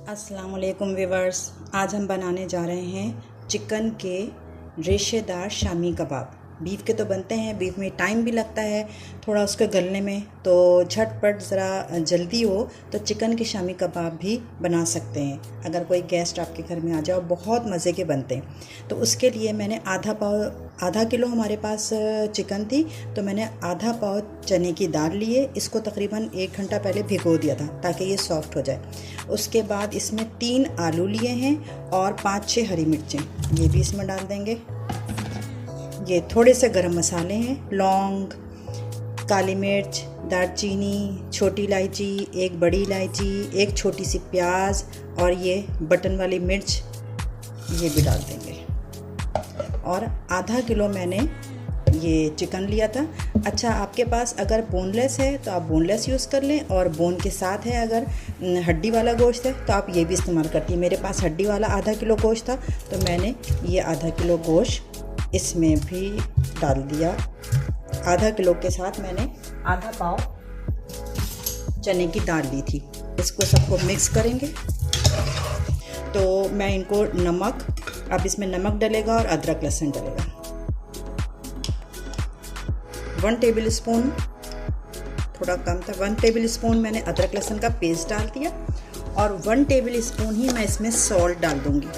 अस्सलाम वालेकुम व्यूवर्स। आज हम बनाने जा रहे हैं चिकन के रेशेदार शामी कबाब। बीफ के तो बनते हैं, बीफ में टाइम भी लगता है थोड़ा उसके गलने में, तो झटपट ज़रा जल्दी हो तो चिकन के शामी कबाब भी बना सकते हैं। अगर कोई गेस्ट आपके घर में आ जाओ, बहुत मज़े के बनते हैं। तो उसके लिए मैंने आधा किलो हमारे पास चिकन थी, तो मैंने आधा पाव चने की दाल लिए। इसको तकरीबन 1 घंटा पहले भिगो दिया था ताकि ये सॉफ्ट हो जाए। उसके बाद इसमें 3 आलू लिए हैं और 5-6 हरी मिर्चें, ये भी इसमें डाल देंगे। ये थोड़े से गरम मसाले हैं, लौंग, काली मिर्च, दालचीनी, छोटी इलायची, 1 बड़ी इलायची, 1 छोटी सी प्याज और ये बटन वाली मिर्च, ये भी डाल देंगे। और आधा किलो मैंने ये चिकन लिया था। अच्छा, आपके पास अगर बोनलेस है तो आप बोनलेस यूज़ कर लें, और बोन के साथ है अगर हड्डी वाला गोश्त है तो आप ये भी इस्तेमाल करती हैं। मेरे पास हड्डी वाला आधा किलो गोश्त था, तो मैंने ये आधा किलो गोश्त इसमें भी डाल दिया। आधा किलो के साथ मैंने आधा पाव चने की दाल ली थी। इसको सबको मिक्स करेंगे। तो मैं इनको नमक, अब इसमें नमक डलेगा और अदरक लहसुन डलेगा। 1 टेबल स्पून, थोड़ा कम था, 1 टेबल स्पून मैंने अदरक लहसुन का पेस्ट डाल दिया, और 1 टेबल स्पून ही मैं इसमें सॉल्ट डाल दूंगी।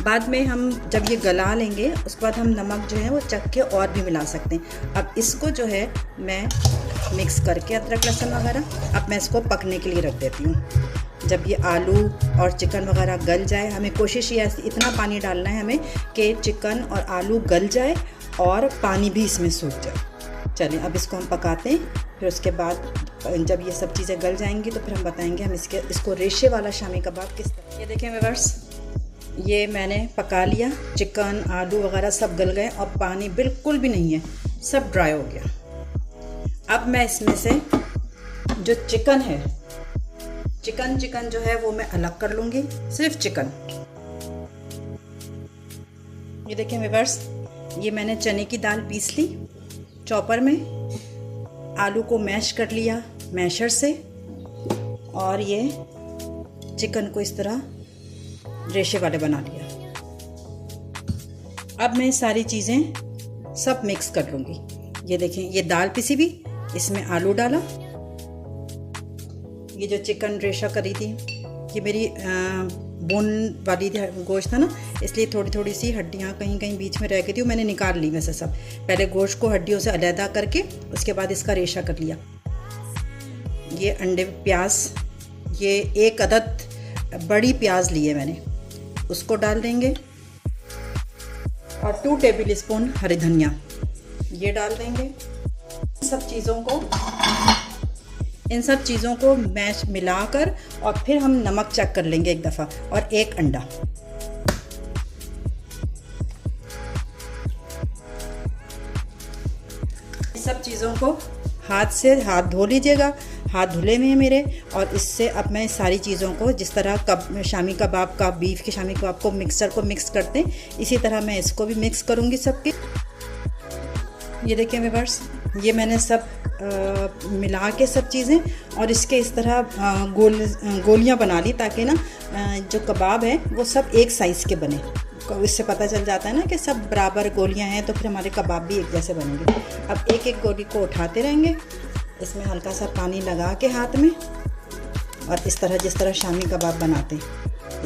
बाद में हम जब ये गला लेंगे उसके बाद हम नमक जो है वो चख के और भी मिला सकते हैं। अब इसको जो है मैं मिक्स करके अदरक लहसुन वगैरह, अब मैं इसको पकने के लिए रख देती हूँ। जब ये आलू और चिकन वगैरह गल जाए, हमें कोशिश ये इतना पानी डालना है हमें कि चिकन और आलू गल जाए और पानी भी इसमें सूख जाए। चलिए अब इसको हम पकाते हैं। फिर उसके बाद जब ये सब चीज़ें गल जाएंगी तो फिर हम बताएंगे हम इसको रेशे वाला शामी कबाब किस तरह। ये देखें व्यूअर्स, ये मैंने पका लिया, चिकन आलू वगैरह सब गल गए और पानी बिल्कुल भी नहीं है, सब ड्राई हो गया। अब मैं इसमें से जो चिकन है, चिकन जो है वो मैं अलग कर लूँगी, सिर्फ चिकन। ये देखें व्यूअर्स, ये मैंने चने की दाल पीस ली चॉपर में, आलू को मैश कर लिया मैशर से, और ये चिकन को इस तरह रेशे वाले बना लिया। अब मैं सारी चीज़ें सब मिक्स कर लूँगी। ये देखें, ये दाल पिसी भी, इसमें आलू डाला, ये जो चिकन रेशा करी थी, ये मेरी बोन वाली गोश्त था ना, इसलिए थोड़ी थोड़ी सी हड्डियाँ कहीं कहीं बीच में रह गई थी, वो मैंने निकाल ली। वैसे सब पहले गोश्त को हड्डियों से अलहदा करके उसके बाद इसका रेशा कर लिया। ये अंडे, प्याज, ये 1 अदद बड़ी प्याज ली है मैंने, उसको डाल देंगे, और 2 टेबल स्पून हरी धनिया ये डाल देंगे। इन सब चीज़ों को मैश मिलाकर, और फिर हम नमक चेक कर लेंगे एक दफ़ा, और 1 अंडा। सब चीज़ों को हाथ धो लीजिएगा, हाथ धुले में है मेरे। और इससे अब मैं सारी चीज़ों को, जिस तरह शामी कबाब का, बीफ के शामी कबाब को मिक्सर को मिक्स करते हैं, इसी तरह मैं इसको भी मिक्स करूँगी सबके। ये देखिए व्यूअर्स, ये मैंने सब मिला के सब चीज़ें, और इसके इस तरह गोलियाँ बना ली, ताकि ना जो कबाब है वो सब एक साइज़ के बने। इससे पता चल जाता है ना कि सब बराबर गोलियां हैं, तो फिर हमारे कबाब भी एक जैसे बनेंगे। अब एक एक गोली को उठाते रहेंगे, इसमें हल्का सा पानी लगा के हाथ में, और इस तरह जिस तरह शामी कबाब बनाते हैं,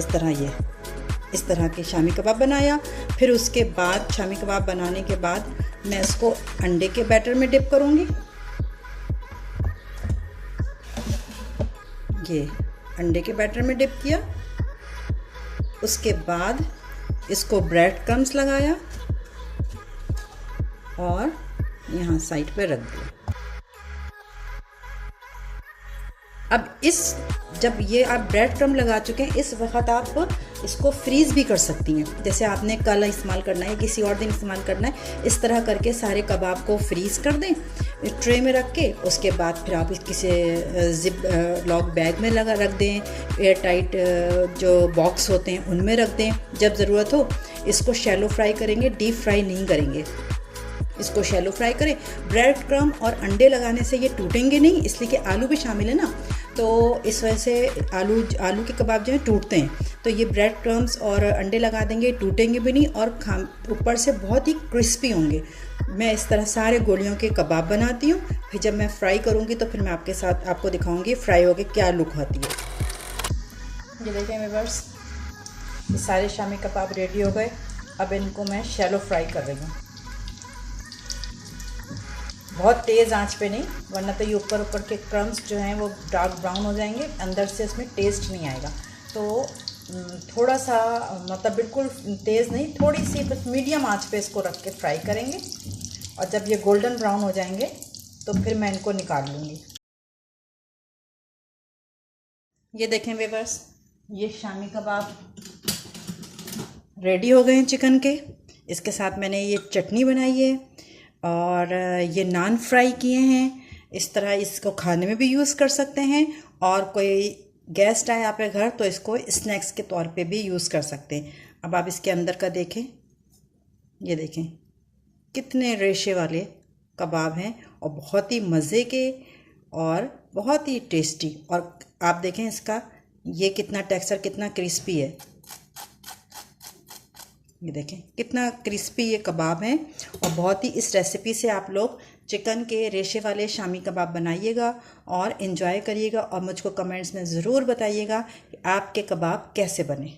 इस तरह के शामी कबाब बनाया। फिर उसके बाद शामी कबाब बनाने के बाद मैं इसको अंडे के बैटर में डिप करूँगी। ये अंडे के बैटर में डिप किया, उसके बाद इसको ब्रेड क्रम्स लगाया और यहाँ साइड पे रख दिया। अब जब ये आप ब्रेड क्रम्ब लगा चुके हैं, इस वक्त आप इसको फ्रीज़ भी कर सकती हैं। जैसे आपने कल इस्तेमाल करना है, किसी और दिन इस्तेमाल करना है, इस तरह करके सारे कबाब को फ्रीज़ कर दें ट्रे में रख के। उसके बाद फिर आप किसी जिप लॉक बैग में रख दें, एयर टाइट जो बॉक्स होते हैं उनमें रख दें। जब ज़रूरत हो इसको शैलो फ्राई करेंगे, डीप फ्राई नहीं करेंगे। इसको शैलो फ्राई करें। ब्रेड क्रम और अंडे लगाने से ये टूटेंगे नहीं, इसलिए कि आलू भी शामिल है ना, तो इस वजह से आलू के कबाब जो है टूटते हैं। तो ये ब्रेड क्रम्स और अंडे लगा देंगे, टूटेंगे भी नहीं और ऊपर से बहुत ही क्रिस्पी होंगे। मैं इस तरह सारे गोलियों के कबाब बनाती हूँ, फिर जब मैं फ्राई करूँगी तो फिर मैं आपको दिखाऊँगी फ्राई होके क्या लुक आती है। ये देखें व्यूअर्स, ये सारे शामी कबाब रेडी हो गए। अब इनको मैं शैलो फ्राई कर रही हूँ, बहुत तेज़ आंच पे नहीं, वरना तो ये ऊपर के क्रम्स जो हैं वो डार्क ब्राउन हो जाएंगे, अंदर से इसमें टेस्ट नहीं आएगा। तो थोड़ा सा, मतलब बिल्कुल तेज़ नहीं, थोड़ी सी बस मीडियम आंच पे इसको रख के फ्राई करेंगे। और जब ये गोल्डन ब्राउन हो जाएंगे तो फिर मैं इनको निकाल लूँगी। ये देखें व्यूअर्स, ये शामी कबाब रेडी हो गए हैं चिकन के। इसके साथ मैंने ये चटनी बनाई है और ये नान फ्राई किए हैं। इस तरह इसको खाने में भी यूज़ कर सकते हैं, और कोई गेस्ट आए आपके घर तो इसको स्नैक्स के तौर पे भी यूज़ कर सकते हैं। अब आप इसके अंदर का देखें, ये देखें कितने रेशे वाले कबाब हैं और बहुत ही मज़े के और बहुत ही टेस्टी। और आप देखें इसका ये कितना टेक्सचर, कितना क्रिस्पी है। ये देखें कितना क्रिस्पी ये कबाब हैं। और बहुत ही, इस रेसिपी से आप लोग चिकन के रेशे वाले शामी कबाब बनाइएगा और इन्जॉय करिएगा, और मुझको कमेंट्स में ज़रूर बताइएगा कि आपके कबाब कैसे बने।